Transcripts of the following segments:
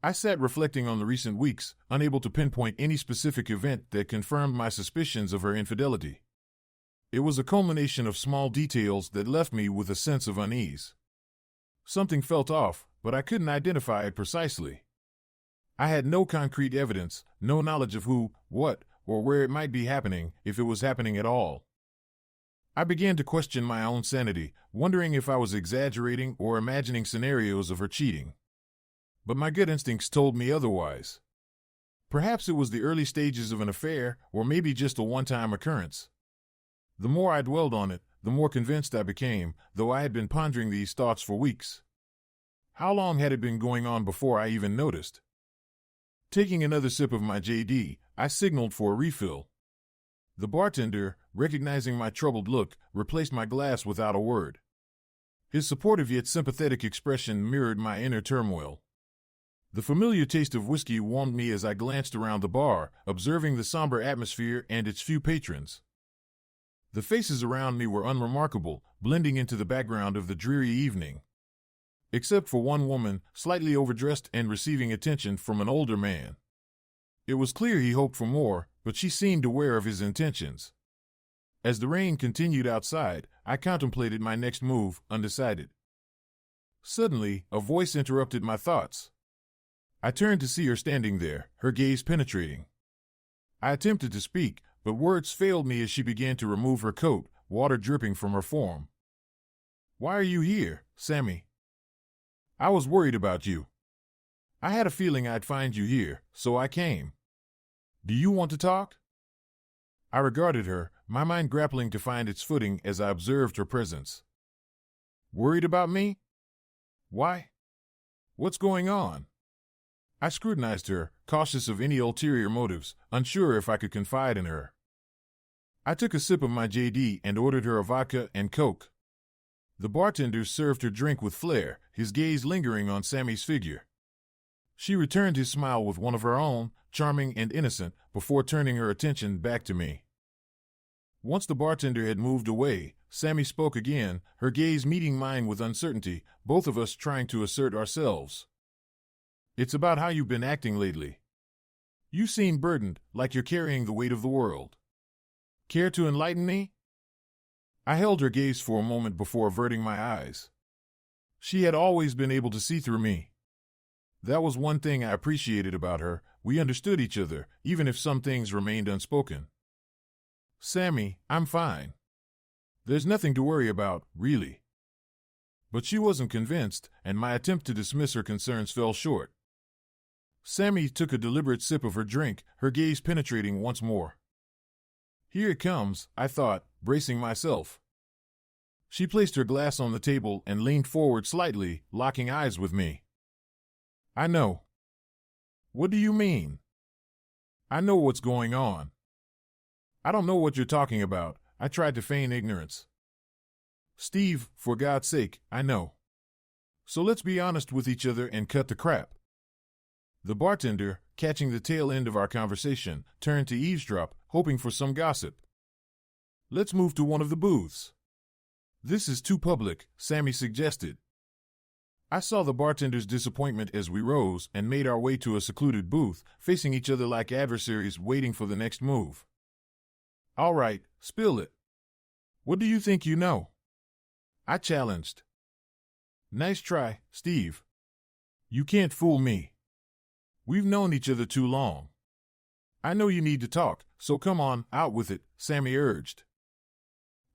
I sat reflecting on the recent weeks, unable to pinpoint any specific event that confirmed my suspicions of her infidelity. It was a culmination of small details that left me with a sense of unease. Something felt off, but I couldn't identify it precisely. I had no concrete evidence, no knowledge of who, what, or where it might be happening, if it was happening at all. I began to question my own sanity, wondering if I was exaggerating or imagining scenarios of her cheating. But my gut instincts told me otherwise. Perhaps it was the early stages of an affair, or maybe just a one-time occurrence. The more I dwelled on it, the more convinced I became, though I had been pondering these thoughts for weeks. How long had it been going on before I even noticed? Taking another sip of my JD, I signaled for a refill. The bartender, recognizing my troubled look, replaced my glass without a word. His supportive yet sympathetic expression mirrored my inner turmoil. The familiar taste of whiskey warmed me as I glanced around the bar, observing the somber atmosphere and its few patrons. The faces around me were unremarkable, blending into the background of the dreary evening. Except for one woman, slightly overdressed and receiving attention from an older man. It was clear he hoped for more, but she seemed aware of his intentions. As the rain continued outside, I contemplated my next move, undecided. Suddenly, a voice interrupted my thoughts. I turned to see her standing there, her gaze penetrating. I attempted to speak, but words failed me as she began to remove her coat, water dripping from her form. "Why are you here, Sammy?" "I was worried about you. I had a feeling I'd find you here, so I came. Do you want to talk?" I regarded her, my mind grappling to find its footing as I observed her presence. "Worried about me? Why? What's going on?" I scrutinized her, cautious of any ulterior motives, unsure if I could confide in her. I took a sip of my JD and ordered her a vodka and Coke. The bartender served her drink with flair, his gaze lingering on Sammy's figure. She returned his smile with one of her own, charming and innocent, before turning her attention back to me. Once the bartender had moved away, Sammy spoke again, her gaze meeting mine with uncertainty, both of us trying to assert ourselves. "It's about how you've been acting lately. You seem burdened, like you're carrying the weight of the world. Care to enlighten me?" I held her gaze for a moment before averting my eyes. She had always been able to see through me. That was one thing I appreciated about her, we understood each other, even if some things remained unspoken. "Sammy, I'm fine. There's nothing to worry about, really." But she wasn't convinced, and my attempt to dismiss her concerns fell short. Sammy took a deliberate sip of her drink, her gaze penetrating once more. "Here it comes," I thought, bracing myself. She placed her glass on the table and leaned forward slightly, locking eyes with me. "I know." "What do you mean?" "I know what's going on." "I don't know what you're talking about," I tried to feign ignorance. "Steve, for God's sake, I know. So let's be honest with each other and cut the crap." The bartender, catching the tail end of our conversation, turned to eavesdrop, hoping for some gossip. "Let's move to one of the booths." "This is too public," Sammy suggested. I saw the bartender's disappointment as we rose and made our way to a secluded booth, facing each other like adversaries waiting for the next move. "All right, spill it. What do you think you know?" I challenged. "Nice try, Steve. You can't fool me. We've known each other too long. I know you need to talk, so come on, out with it," Sammy urged.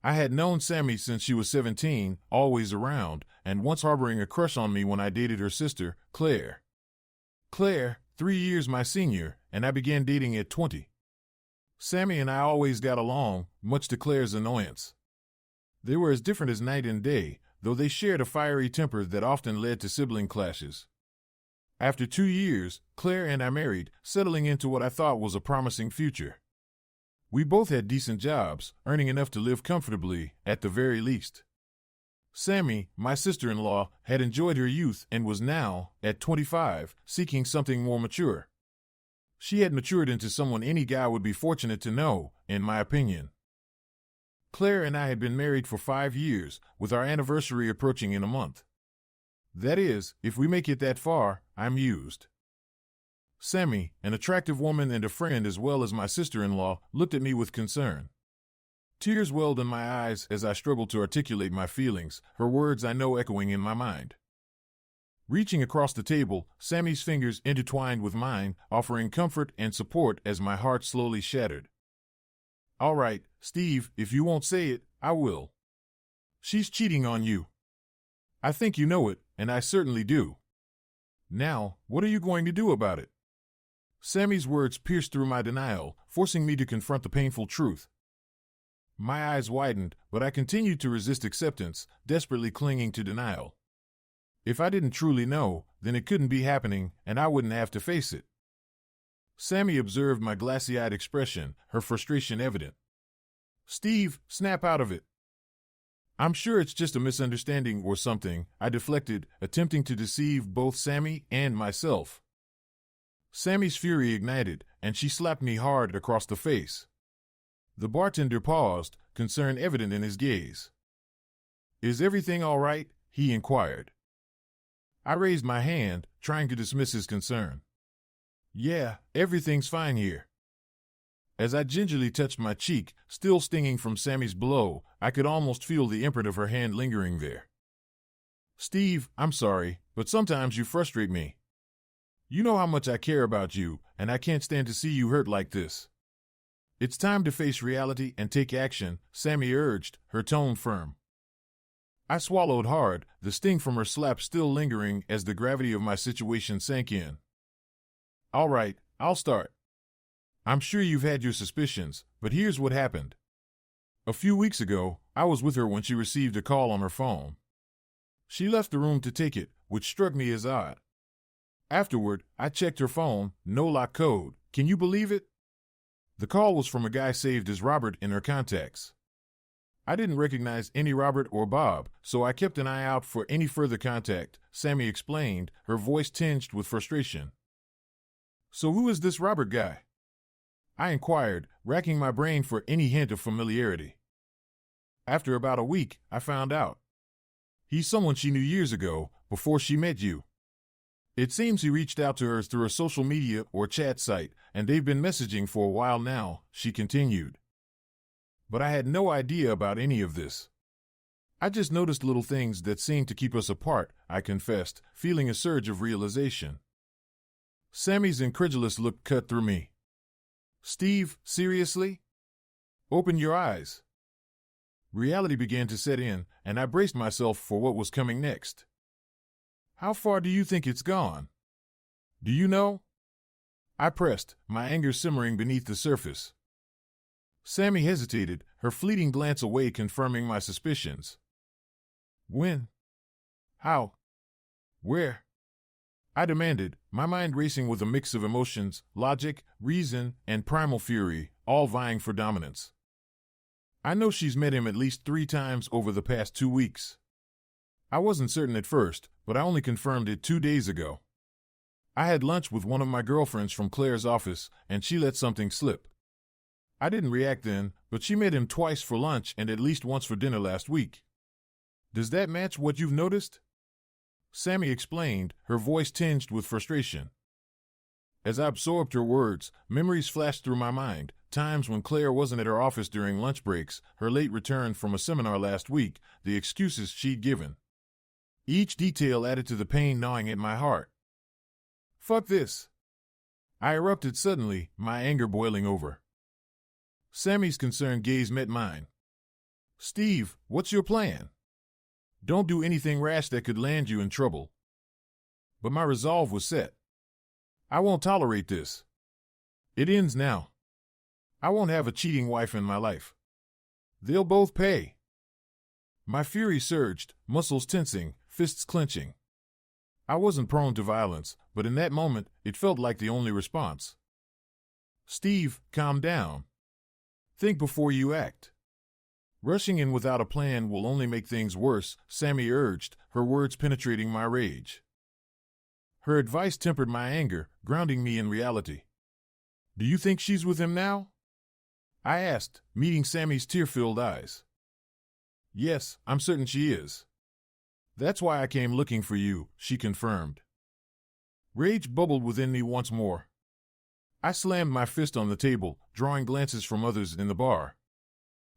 I had known Sammy since she was 17, always around, and once harboring a crush on me when I dated her sister, Claire. Claire, 3 years my senior, and I began dating at 20. Sammy and I always got along, much to Claire's annoyance. They were as different as night and day, though they shared a fiery temper that often led to sibling clashes. After 2 years, Claire and I married, settling into what I thought was a promising future. We both had decent jobs, earning enough to live comfortably, at the very least. Sammy, my sister-in-law, had enjoyed her youth and was now, at 25, seeking something more mature. She had matured into someone any guy would be fortunate to know, in my opinion. Claire and I had been married for 5 years, with our anniversary approaching in a month. That is, if we make it that far, I'm used. Sammy, an attractive woman and a friend as well as my sister-in-law, looked at me with concern. Tears welled in my eyes as I struggled to articulate my feelings, her words I know echoing in my mind. Reaching across the table, Sammy's fingers intertwined with mine, offering comfort and support as my heart slowly shattered. "All right, Steve, if you won't say it, I will. She's cheating on you. I think you know it, and I certainly do. Now, what are you going to do about it?" Sammy's words pierced through my denial, forcing me to confront the painful truth. My eyes widened, but I continued to resist acceptance, desperately clinging to denial. If I didn't truly know, then it couldn't be happening, and I wouldn't have to face it. Sammy observed my glassy-eyed expression, her frustration evident. "Steve, snap out of it." "I'm sure it's just a misunderstanding or something," I deflected, attempting to deceive both Sammy and myself. Sammy's fury ignited, and she slapped me hard across the face. The bartender paused, concern evident in his gaze. "Is everything all right?" he inquired. I raised my hand, trying to dismiss his concern. "Yeah, everything's fine here." As I gingerly touched my cheek, still stinging from Sammy's blow, I could almost feel the imprint of her hand lingering there. "Steve, I'm sorry, but sometimes you frustrate me. You know how much I care about you, and I can't stand to see you hurt like this." "It's time to face reality and take action," Sammy urged, her tone firm. I swallowed hard, the sting from her slap still lingering as the gravity of my situation sank in. "All right, I'll start. I'm sure you've had your suspicions, but here's what happened. A few weeks ago, I was with her when she received a call on her phone. She left the room to take it, which struck me as odd. Afterward, I checked her phone, no lock code. Can you believe it? The call was from a guy saved as Robert in her contacts. I didn't recognize any Robert or Bob, so I kept an eye out for any further contact," Sammy explained, her voice tinged with frustration. "So who is this Robert guy?" I inquired, racking my brain for any hint of familiarity. "After about a week, I found out. He's someone she knew years ago, before she met you. It seems he reached out to her through a social media or chat site, and they've been messaging for a while now," she continued. "But I had no idea about any of this. I just noticed little things that seemed to keep us apart," I confessed, feeling a surge of realization. Sammy's incredulous look cut through me. "Steve, seriously? Open your eyes." Reality began to set in, and I braced myself for what was coming next. "How far do you think it's gone? Do you know?" I pressed, my anger simmering beneath the surface. Sammy hesitated, her fleeting glance away confirming my suspicions. "When? How? Where?" I demanded, my mind racing with a mix of emotions, logic, reason, and primal fury, all vying for dominance. "I know she's met him at least 3 times over the past 2 weeks. I wasn't certain at first, but I only confirmed it 2 days ago. I had lunch with one of my girlfriends from Claire's office, and she let something slip. I didn't react then, but she met him twice for lunch and at least once for dinner last week. Does that match what you've noticed?" Sammy explained, her voice tinged with frustration. As I absorbed her words, memories flashed through my mind, times when Claire wasn't at her office during lunch breaks, her late return from a seminar last week, the excuses she'd given. Each detail added to the pain gnawing at my heart. "Fuck this!" I erupted suddenly, my anger boiling over. Sammy's concerned gaze met mine. "Steve, what's your plan? Don't do anything rash that could land you in trouble." But my resolve was set. "I won't tolerate this. It ends now. I won't have a cheating wife in my life. They'll both pay." My fury surged, muscles tensing, fists clenching. I wasn't prone to violence, but in that moment, it felt like the only response. "Steve, calm down. Think before you act. Rushing in without a plan will only make things worse," Sammy urged, her words penetrating my rage. Her advice tempered my anger, grounding me in reality. "Do you think she's with him now?" I asked, meeting Sammy's tear-filled eyes. "Yes, I'm certain she is. That's why I came looking for you," she confirmed. Rage bubbled within me once more. I slammed my fist on the table, drawing glances from others in the bar.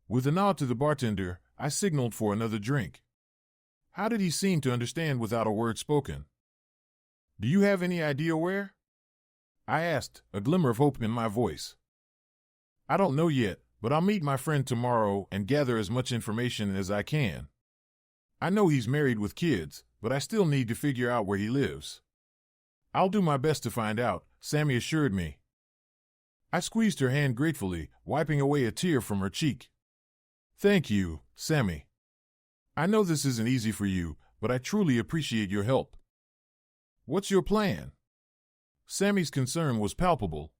With a nod to the bartender, I signaled for another drink. How did he seem to understand without a word spoken? Do you have any idea where? I asked, a glimmer of hope in my voice. I don't know yet, but I'll meet my friend tomorrow and gather as much information as I can. I know he's married with kids, but I still need to figure out where he lives. I'll do my best to find out, Sammy assured me. I squeezed her hand gratefully, wiping away a tear from her cheek. Thank you, Sammy. I know this isn't easy for you, but I truly appreciate your help. What's your plan? Sammy's concern was palpable.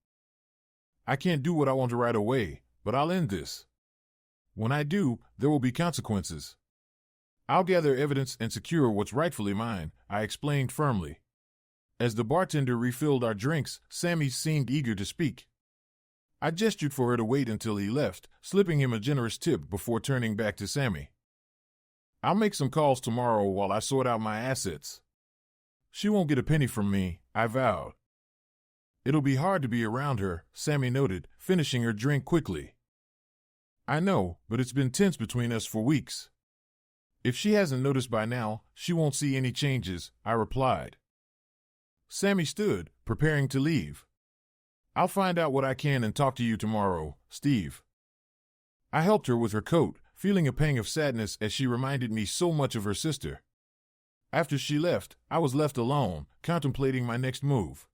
I can't do what I want right away, but I'll end this. When I do, there will be consequences. I'll gather evidence and secure what's rightfully mine, I explained firmly. As the bartender refilled our drinks, Sammy seemed eager to speak. I gestured for her to wait until he left, slipping him a generous tip before turning back to Sammy. I'll make some calls tomorrow while I sort out my assets. She won't get a penny from me, I vowed. It'll be hard to be around her, Sammy noted, finishing her drink quickly. I know, but it's been tense between us for weeks. If she hasn't noticed by now, she won't see any changes, I replied. Sammy stood, preparing to leave. I'll find out what I can and talk to you tomorrow, Steve. I helped her with her coat, feeling a pang of sadness as she reminded me so much of her sister. After she left, I was left alone, contemplating my next move.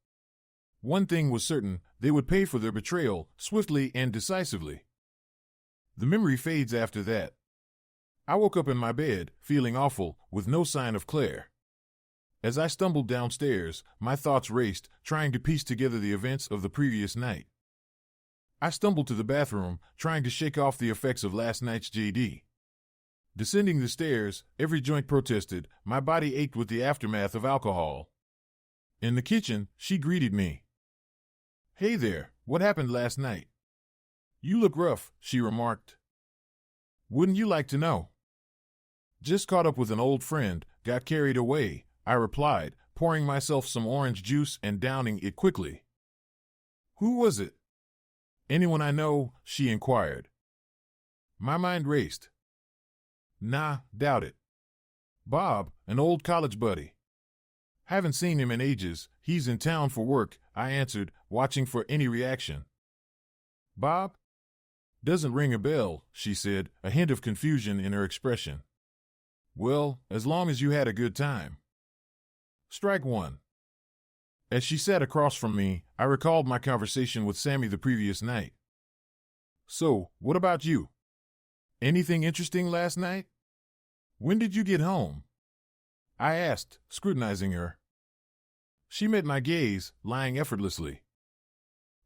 One thing was certain, they would pay for their betrayal, swiftly and decisively. The memory fades after that. I woke up in my bed, feeling awful, with no sign of Claire. As I stumbled downstairs, my thoughts raced, trying to piece together the events of the previous night. I stumbled to the bathroom, trying to shake off the effects of last night's JD. Descending the stairs, every joint protested, my body ached with the aftermath of alcohol. In the kitchen, she greeted me. Hey there, what happened last night? You look rough, she remarked. Wouldn't you like to know? Just caught up with an old friend, got carried away, I replied, pouring myself some orange juice and downing it quickly. Who was it? Anyone I know, she inquired. My mind raced. Nah, doubt it. Bob, an old college buddy. Haven't seen him in ages, he's in town for work, I answered, watching for any reaction. Bob? Doesn't ring a bell, she said, a hint of confusion in her expression. Well, as long as you had a good time. Strike one. As she sat across from me, I recalled my conversation with Sammy the previous night. So, what about you? Anything interesting last night? When did you get home? I asked, scrutinizing her. She met my gaze, lying effortlessly.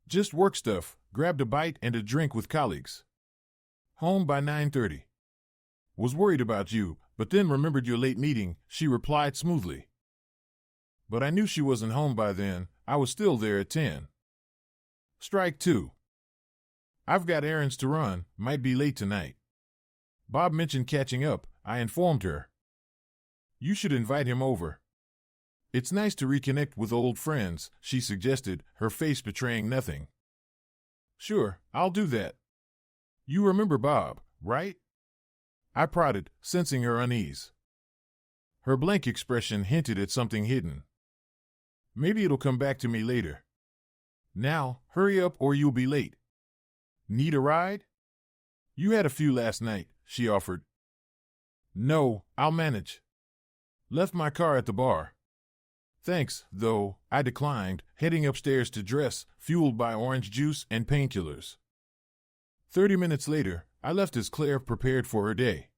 Just work stuff, grabbed a bite and a drink with colleagues. Home by 9:30. Was worried about you, but then remembered your late meeting, she replied smoothly. But I knew she wasn't home by then, I was still there at 10. Strike two. I've got errands to run, might be late tonight. Bob mentioned catching up, I informed her. You should invite him over. It's nice to reconnect with old friends, she suggested, her face betraying nothing. Sure, I'll do that. You remember Bob, right? I prodded, sensing her unease. Her blank expression hinted at something hidden. Maybe it'll come back to me later. Now, hurry up or you'll be late. Need a ride? You had a few last night, she offered. No, I'll manage. Left my car at the bar. Thanks, though, I declined, heading upstairs to dress, fueled by orange juice and painkillers. 30 minutes later, I left as Claire prepared for her day.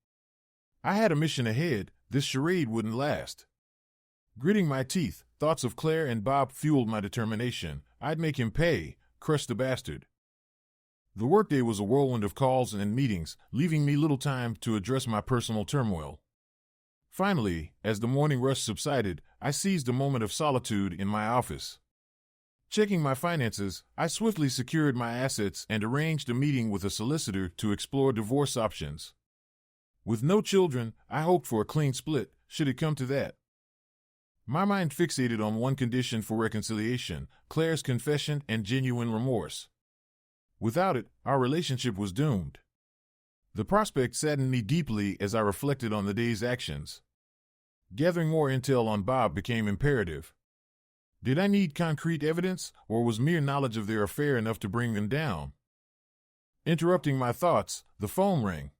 I had a mission ahead, this charade wouldn't last. Gritting my teeth, thoughts of Claire and Bob fueled my determination. I'd make him pay, crush the bastard. The workday was a whirlwind of calls and meetings, leaving me little time to address my personal turmoil. Finally, as the morning rush subsided, I seized a moment of solitude in my office. Checking my finances, I swiftly secured my assets and arranged a meeting with a solicitor to explore divorce options. With no children, I hoped for a clean split, should it come to that. My mind fixated on one condition for reconciliation: Claire's confession and genuine remorse. Without it, our relationship was doomed. The prospect saddened me deeply as I reflected on the day's actions. Gathering more intel on Bob became imperative. Did I need concrete evidence, or was mere knowledge of their affair enough to bring them down? Interrupting my thoughts, the phone rang.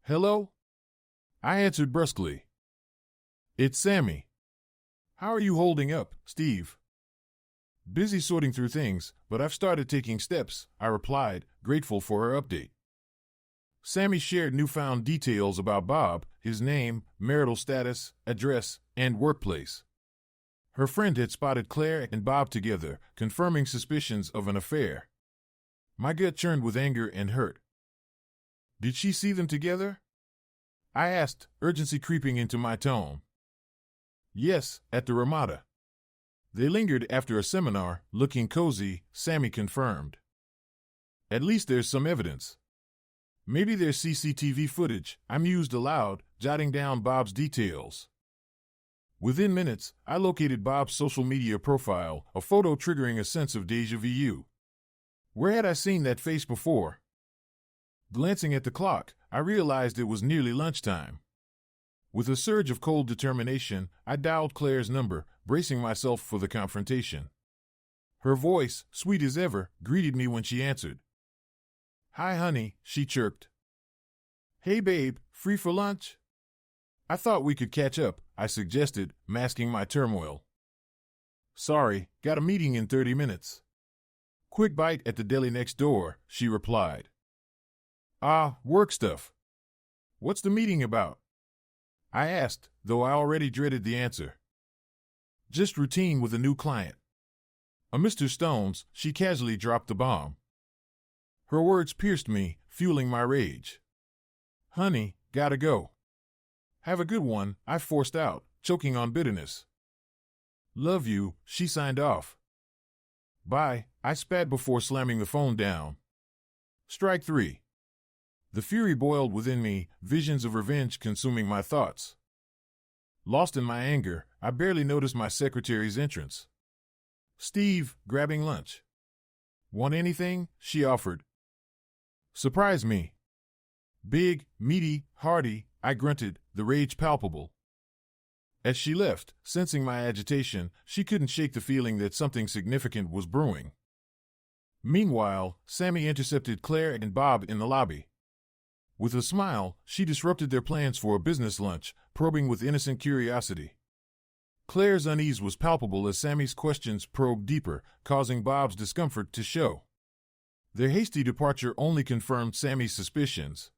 "Hello?" I answered brusquely. "It's Sammy." "How are you holding up, Steve?" "Busy sorting through things, but I've started taking steps," I replied, grateful for her update. Sammy shared newfound details about Bob: his name, marital status, address, and workplace. Her friend had spotted Claire and Bob together, confirming suspicions of an affair. My gut churned with anger and hurt. "Did she see them together?" I asked, urgency creeping into my tone. "Yes, at the Ramada. They lingered after a seminar, looking cozy," Sammy confirmed. "At least there's some evidence." "Maybe there's CCTV footage," I mused aloud, jotting down Bob's details. Within minutes, I located Bob's social media profile, a photo triggering a sense of déjà vu. Where had I seen that face before? Glancing at the clock, I realized it was nearly lunchtime. With a surge of cold determination, I dialed Claire's number, bracing myself for the confrontation. Her voice, sweet as ever, greeted me when she answered. "Hi, honey," she chirped. "Hey, babe, free for lunch?" "I thought we could catch up," I suggested, masking my turmoil. "Sorry, got a meeting in 30 minutes. Quick bite at the deli next door," she replied. "Ah, work stuff. What's the meeting about?" I asked, though I already dreaded the answer. "Just routine with a new client." "A Mr. Stone's," she casually dropped the bomb. Her words pierced me, fueling my rage. "Honey, gotta go." "Have a good one," I forced out, choking on bitterness. "Love you," she signed off. "Bye," I spat before slamming the phone down. Strike 3. The fury boiled within me, visions of revenge consuming my thoughts. Lost in my anger, I barely noticed my secretary's entrance. "Steve, grabbing lunch." "Want anything?" she offered. "Surprise me." "Big, meaty, hearty," I grunted, the rage palpable. As she left, sensing my agitation, she couldn't shake the feeling that something significant was brewing. Meanwhile, Sammy intercepted Claire and Bob in the lobby. With a smile, she disrupted their plans for a business lunch, probing with innocent curiosity. Claire's unease was palpable as Sammy's questions probed deeper, causing Bob's discomfort to show. Their hasty departure only confirmed Sammy's suspicions.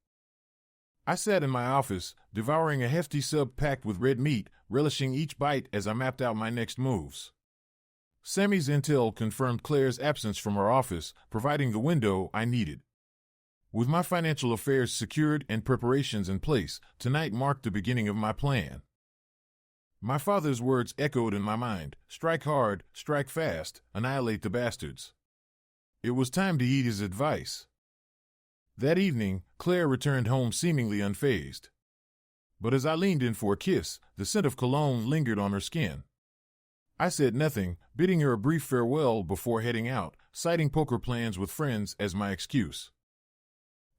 I sat in my office, devouring a hefty sub packed with red meat, relishing each bite as I mapped out my next moves. Sammy's intel confirmed Claire's absence from her office, providing the window I needed. With my financial affairs secured and preparations in place, tonight marked the beginning of my plan. My father's words echoed in my mind: strike hard, strike fast, annihilate the bastards. It was time to heed his advice. That evening, Claire returned home seemingly unfazed. But as I leaned in for a kiss, the scent of cologne lingered on her skin. I said nothing, bidding her a brief farewell before heading out, citing poker plans with friends as my excuse.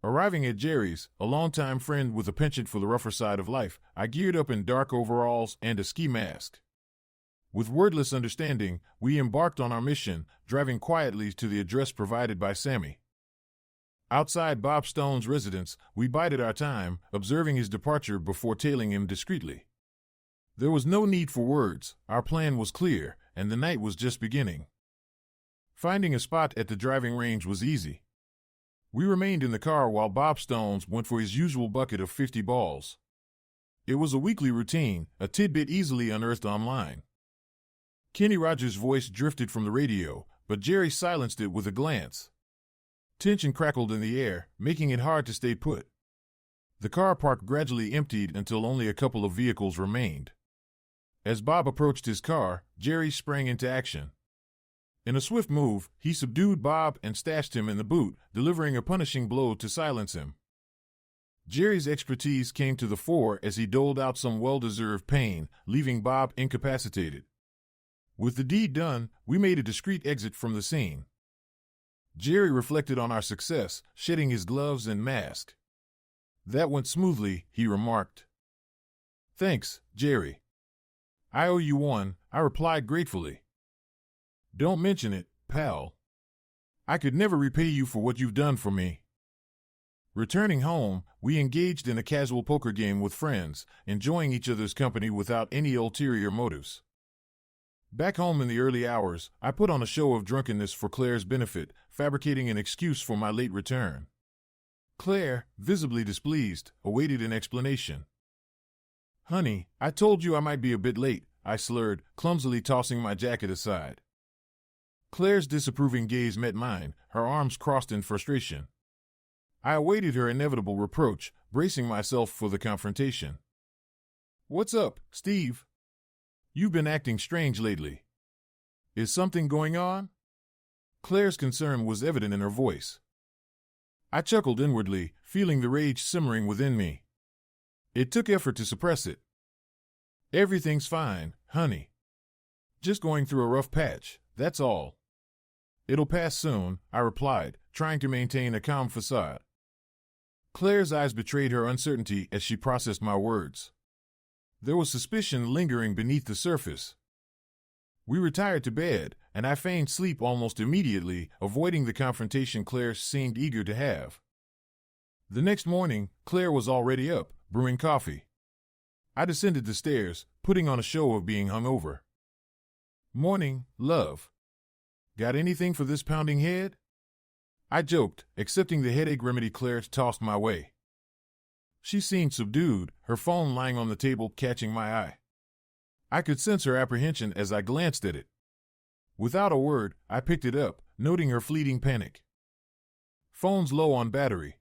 Arriving at Jerry's, a longtime friend with a penchant for the rougher side of life, I geared up in dark overalls and a ski mask. With wordless understanding, we embarked on our mission, driving quietly to the address provided by Sammy. Outside Bob Stone's residence, we bided our time, observing his departure before tailing him discreetly. There was no need for words, our plan was clear, and the night was just beginning. Finding a spot at the driving range was easy. We remained in the car while Bob Stones went for his usual bucket of 50 balls. It was a weekly routine, a tidbit easily unearthed online. Kenny Rogers' voice drifted from the radio, but Jerry silenced it with a glance. Tension crackled in the air, making it hard to stay put. The car park gradually emptied until only a couple of vehicles remained. As Bob approached his car, Jerry sprang into action. In a swift move, he subdued Bob and stashed him in the boot, delivering a punishing blow to silence him. Jerry's expertise came to the fore as he doled out some well-deserved pain, leaving Bob incapacitated. With the deed done, we made a discreet exit from the scene. Jerry reflected on our success, shedding his gloves and mask. "That went smoothly," he remarked. "Thanks, Jerry." "I owe you one," I replied gratefully. "Don't mention it, pal. I could never repay you for what you've done for me." Returning home, we engaged in a casual poker game with friends, enjoying each other's company without any ulterior motives. Back home in the early hours, I put on a show of drunkenness for Claire's benefit, fabricating an excuse for my late return. Claire, visibly displeased, awaited an explanation. "Honey, I told you I might be a bit late," I slurred, clumsily tossing my jacket aside. Claire's disapproving gaze met mine, her arms crossed in frustration. I awaited her inevitable reproach, bracing myself for the confrontation. "What's up, Steve? You've been acting strange lately. Is something going on?" Claire's concern was evident in her voice. I chuckled inwardly, feeling the rage simmering within me. It took effort to suppress it. "Everything's fine, honey. Just going through a rough patch, that's all." "It'll pass soon," I replied, trying to maintain a calm facade. Claire's eyes betrayed her uncertainty as she processed my words. There was suspicion lingering beneath the surface. We retired to bed, and I feigned sleep almost immediately, avoiding the confrontation Claire seemed eager to have. The next morning, Claire was already up, brewing coffee. I descended the stairs, putting on a show of being hungover. "Morning, love. Got anything for this pounding head?" I joked, accepting the headache remedy Claire tossed my way. She seemed subdued, her phone lying on the table catching my eye. I could sense her apprehension as I glanced at it. Without a word, I picked it up, noting her fleeting panic. "Phone's low on battery.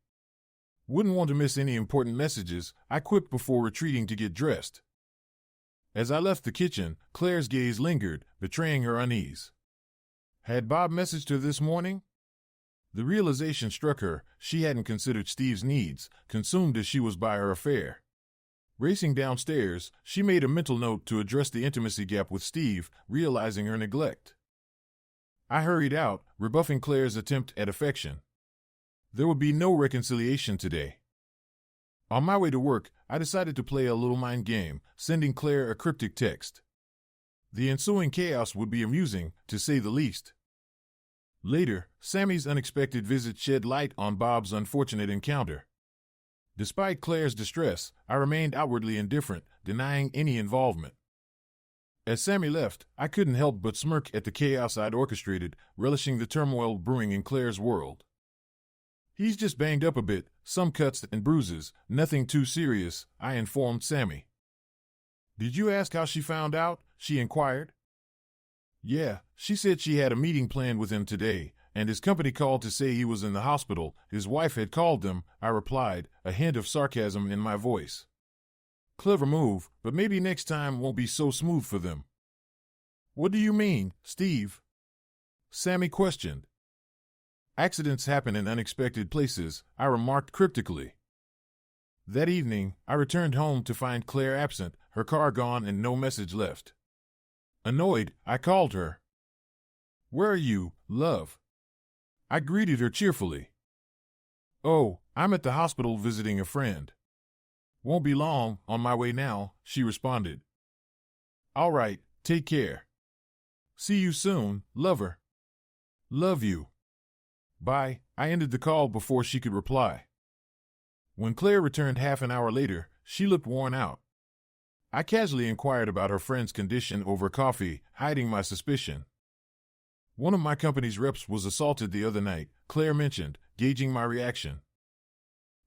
Wouldn't want to miss any important messages," I quipped before retreating to get dressed. As I left the kitchen, Claire's gaze lingered, betraying her unease. Had Bob messaged her this morning? The realization struck her she hadn't considered Steve's needs, consumed as she was by her affair. Racing downstairs, she made a mental note to address the intimacy gap with Steve, realizing her neglect. I hurried out, rebuffing Claire's attempt at affection. There would be no reconciliation today. On my way to work, I decided to play a little mind game, sending Claire a cryptic text. The ensuing chaos would be amusing, to say the least. Later, Sammy's unexpected visit shed light on Bob's unfortunate encounter. Despite Claire's distress, I remained outwardly indifferent, denying any involvement. As Sammy left, I couldn't help but smirk at the chaos I'd orchestrated, relishing the turmoil brewing in Claire's world. "He's just banged up a bit, some cuts and bruises, nothing too serious," I informed Sammy. "Did you ask how she found out?" she inquired. "Yeah, she said she had a meeting planned with him today, and his company called to say he was in the hospital. His wife had called them," I replied, a hint of sarcasm in my voice. "Clever move, but maybe next time won't be so smooth for them." "What do you mean, Steve?" Sammy questioned. "Accidents happen in unexpected places," I remarked cryptically. That evening, I returned home to find Claire absent, her car gone and no message left. Annoyed, I called her. "Where are you, love?" I greeted her cheerfully. "Oh, I'm at the hospital visiting a friend. Won't be long, on my way now," she responded. "All right, take care. See you soon, lover." "Love you." Bye. I ended the call before she could reply. When Claire returned half an hour later, she looked worn out. I casually inquired about her friend's condition over coffee, hiding my suspicion. "One of my company's reps was assaulted the other night," Claire mentioned, gauging my reaction.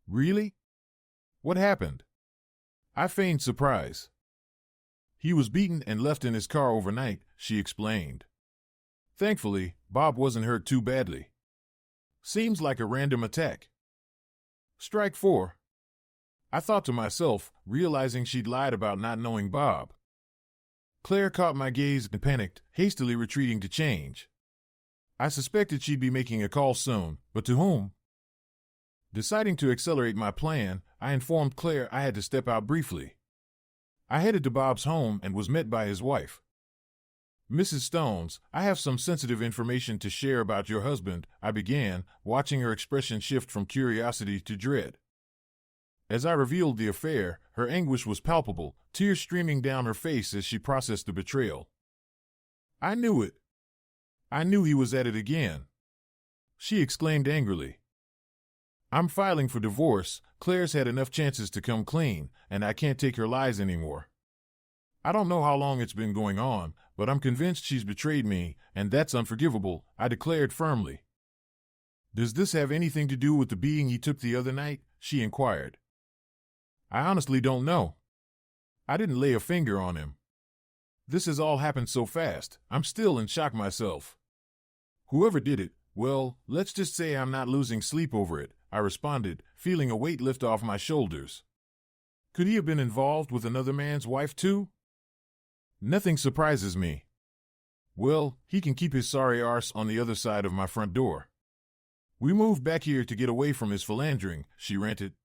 "Really? What happened?" I feigned surprise. "He was beaten and left in his car overnight," she explained. "Thankfully, Bob wasn't hurt too badly. Seems like a random attack." Strike 4. I thought to myself, realizing she'd lied about not knowing Bob. Claire caught my gaze and panicked, hastily retreating to change. I suspected she'd be making a call soon, but to whom? Deciding to accelerate my plan, I informed Claire I had to step out briefly. I headed to Bob's home and was met by his wife. "Mrs. Stones, I have some sensitive information to share about your husband," I began, watching her expression shift from curiosity to dread. As I revealed the affair, her anguish was palpable, tears streaming down her face as she processed the betrayal. "I knew it. I knew he was at it again," she exclaimed angrily. "I'm filing for divorce. Claire's had enough chances to come clean, and I can't take her lies anymore. I don't know how long it's been going on, but I'm convinced she's betrayed me, and that's unforgivable," I declared firmly. "Does this have anything to do with the beating he took the other night?" she inquired. "I honestly don't know. I didn't lay a finger on him. This has all happened so fast, I'm still in shock myself. Whoever did it, well, let's just say I'm not losing sleep over it," I responded, feeling a weight lift off my shoulders. "Could he have been involved with another man's wife too?" "Nothing surprises me." "Well, he can keep his sorry arse on the other side of my front door. We moved back here to get away from his philandering," she ranted.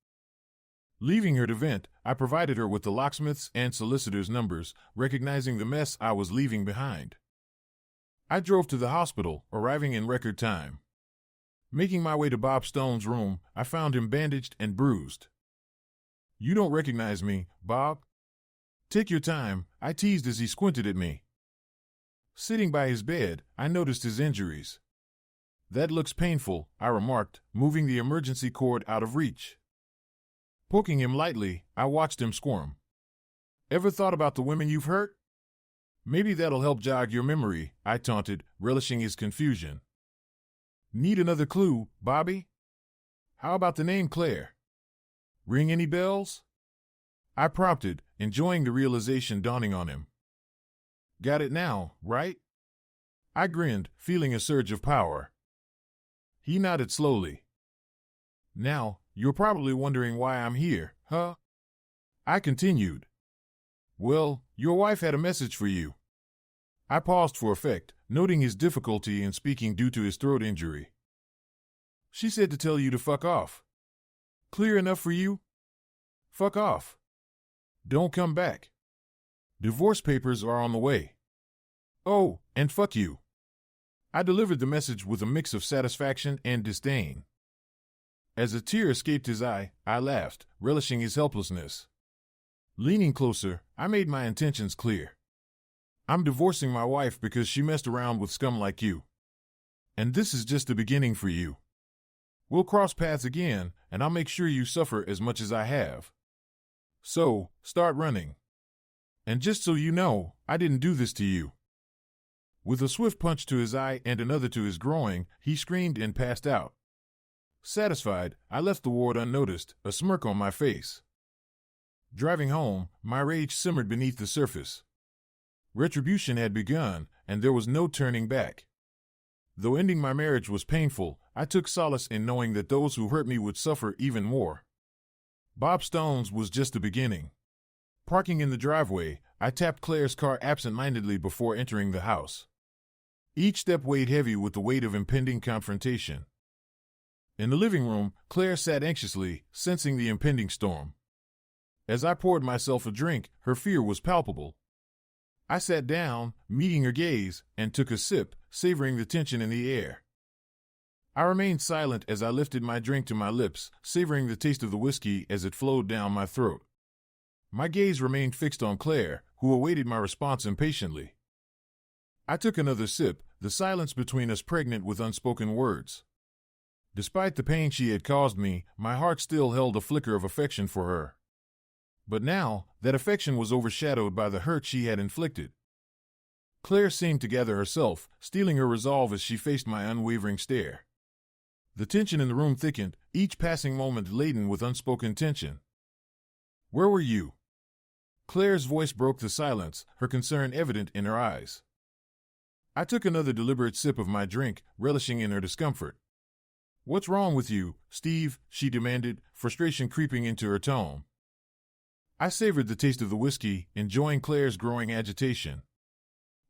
Leaving her to vent, I provided her with the locksmith's and solicitor's numbers, recognizing the mess I was leaving behind. I drove to the hospital, arriving in record time. Making my way to Bob Stone's room, I found him bandaged and bruised. "You don't recognize me, Bob?" "Take your time," I teased as he squinted at me. Sitting by his bed, I noticed his injuries. "That looks painful," I remarked, moving the emergency cord out of reach. Poking him lightly, I watched him squirm. "Ever thought about the women you've hurt? Maybe that'll help jog your memory," I taunted, relishing his confusion. "Need another clue, Bobby? How about the name Claire? Ring any bells?" I prompted, enjoying the realization dawning on him. "Got it now, right?" I grinned, feeling a surge of power. He nodded slowly. "Now, you're probably wondering why I'm here, huh?" I continued. "Well, your wife had a message for you." I paused for effect, noting his difficulty in speaking due to his throat injury. "She said to tell you to fuck off. Clear enough for you? Fuck off. Don't come back. Divorce papers are on the way. Oh, and fuck you." I delivered the message with a mix of satisfaction and disdain. As a tear escaped his eye, I laughed, relishing his helplessness. Leaning closer, I made my intentions clear. "I'm divorcing my wife because she messed around with scum like you. And this is just the beginning for you. We'll cross paths again, and I'll make sure you suffer as much as I have. So, start running. And just so you know, I didn't do this to you." With a swift punch to his eye and another to his groin, he screamed and passed out. Satisfied, I left the ward unnoticed, a smirk on my face. Driving home, my rage simmered beneath the surface. Retribution had begun, and there was no turning back. Though ending my marriage was painful, I took solace in knowing that those who hurt me would suffer even more. Bob Stone's was just the beginning. Parking in the driveway, I tapped Claire's car absent-mindedly before entering the house. Each step weighed heavy with the weight of impending confrontation. In the living room, Claire sat anxiously, sensing the impending storm. As I poured myself a drink, her fear was palpable. I sat down, meeting her gaze, and took a sip, savoring the tension in the air. I remained silent as I lifted my drink to my lips, savoring the taste of the whiskey as it flowed down my throat. My gaze remained fixed on Claire, who awaited my response impatiently. I took another sip, the silence between us pregnant with unspoken words. Despite the pain she had caused me, my heart still held a flicker of affection for her. But now, that affection was overshadowed by the hurt she had inflicted. Claire seemed to gather herself, steeling her resolve as she faced my unwavering stare. The tension in the room thickened, each passing moment laden with unspoken tension. "Where were you?" Claire's voice broke the silence, her concern evident in her eyes. I took another deliberate sip of my drink, relishing in her discomfort. "What's wrong with you, Steve?" she demanded, frustration creeping into her tone. I savored the taste of the whiskey, enjoying Claire's growing agitation.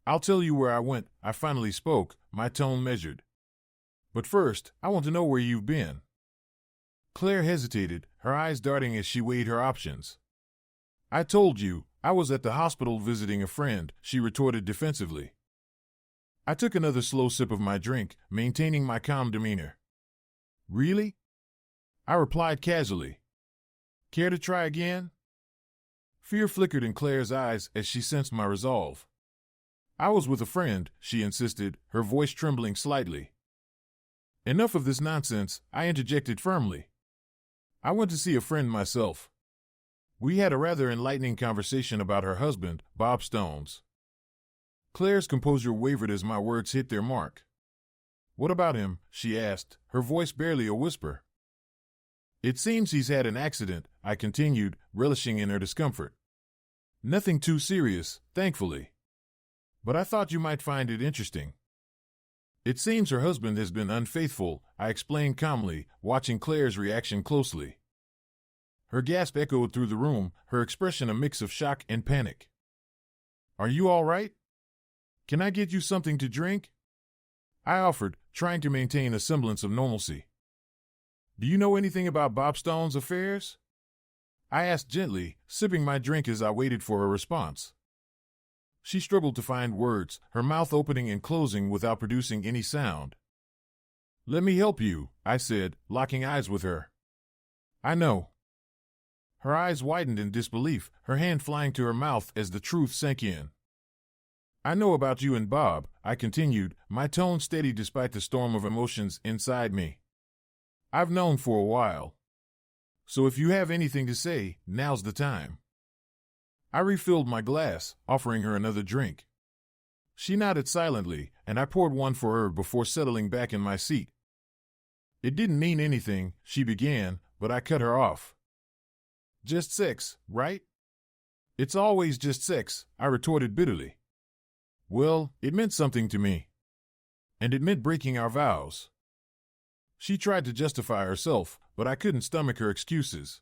"I'll tell you where I went," I finally spoke, my tone measured. "But first, I want to know where you've been." Claire hesitated, her eyes darting as she weighed her options. I told you, I was at the hospital visiting a friend, she retorted defensively. I took another slow sip of my drink, maintaining my calm demeanor. Really? I replied casually. Care to try again? Fear flickered in Claire's eyes as she sensed my resolve. I was with a friend, she insisted, her voice trembling slightly. Enough of this nonsense, I interjected firmly. I went to see a friend myself. We had a rather enlightening conversation about her husband, Bob Stones. Claire's composure wavered as my words hit their mark. What about him? She asked, her voice barely a whisper. It seems he's had an accident, I continued, relishing in her discomfort. Nothing too serious, thankfully. But I thought you might find it interesting. It seems her husband has been unfaithful, I explained calmly, watching Claire's reaction closely. Her gasp echoed through the room, her expression a mix of shock and panic. Are you all right? Can I get you something to drink? I offered, trying to maintain a semblance of normalcy. Do you know anything about Bob Stone's affairs? I asked gently, sipping my drink as I waited for a response. She struggled to find words, her mouth opening and closing without producing any sound. Let me help you, I said, locking eyes with her. I know. Her eyes widened in disbelief, her hand flying to her mouth as the truth sank in. I know about you and Bob, I continued, my tone steady despite the storm of emotions inside me. I've known for a while. So if you have anything to say, now's the time. I refilled my glass, offering her another drink. She nodded silently, and I poured one for her before settling back in my seat. It didn't mean anything, she began, but I cut her off. Just sex, right? It's always just sex, I retorted bitterly. Well, it meant something to me. And it meant breaking our vows. She tried to justify herself, but I couldn't stomach her excuses.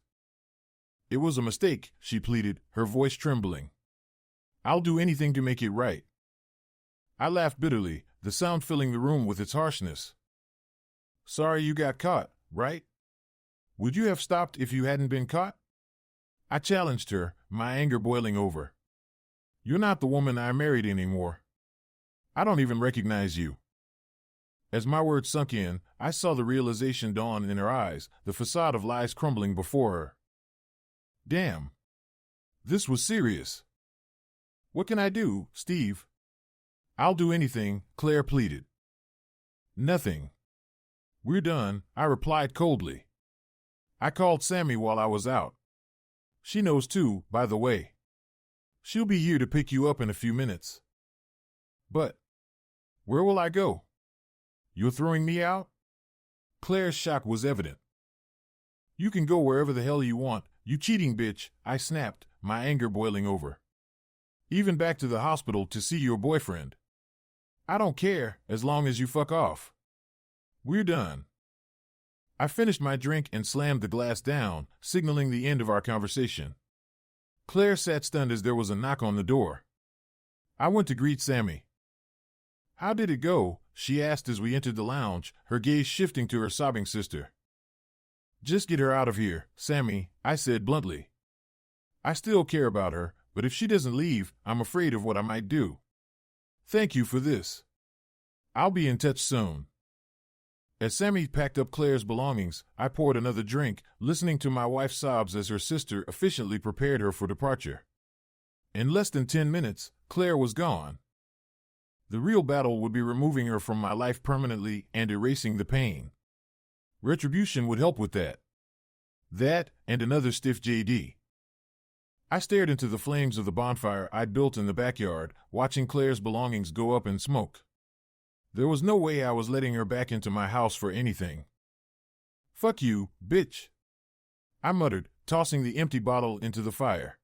It was a mistake, she pleaded, her voice trembling. I'll do anything to make it right. I laughed bitterly, the sound filling the room with its harshness. Sorry you got caught, right? Would you have stopped if you hadn't been caught? I challenged her, my anger boiling over. You're not the woman I married anymore. I don't even recognize you. As my words sunk in, I saw the realization dawn in her eyes, the facade of lies crumbling before her. Damn. This was serious. What can I do, Steve? I'll do anything, Claire pleaded. Nothing. We're done, I replied coldly. I called Sammy while I was out. She knows too, by the way. She'll be here to pick you up in a few minutes. But where will I go? You're throwing me out? Claire's shock was evident. You can go wherever the hell you want, you cheating bitch, I snapped, my anger boiling over. Even back to the hospital to see your boyfriend. I don't care, as long as you fuck off. We're done. I finished my drink and slammed the glass down, signaling the end of our conversation. Claire sat stunned as there was a knock on the door. I went to greet Sammy. How did it go? She asked as we entered the lounge, her gaze shifting to her sobbing sister. Just get her out of here, Sammy, I said bluntly. I still care about her, but if she doesn't leave, I'm afraid of what I might do. Thank you for this. I'll be in touch soon. As Sammy packed up Claire's belongings, I poured another drink, listening to my wife's sobs as her sister efficiently prepared her for departure. In less than 10 minutes, Claire was gone. The real battle would be removing her from my life permanently and erasing the pain. Retribution would help with that. That, and another stiff JD. I stared into the flames of the bonfire I'd built in the backyard, watching Claire's belongings go up in smoke. There was no way I was letting her back into my house for anything. Fuck you, bitch, I muttered, tossing the empty bottle into the fire.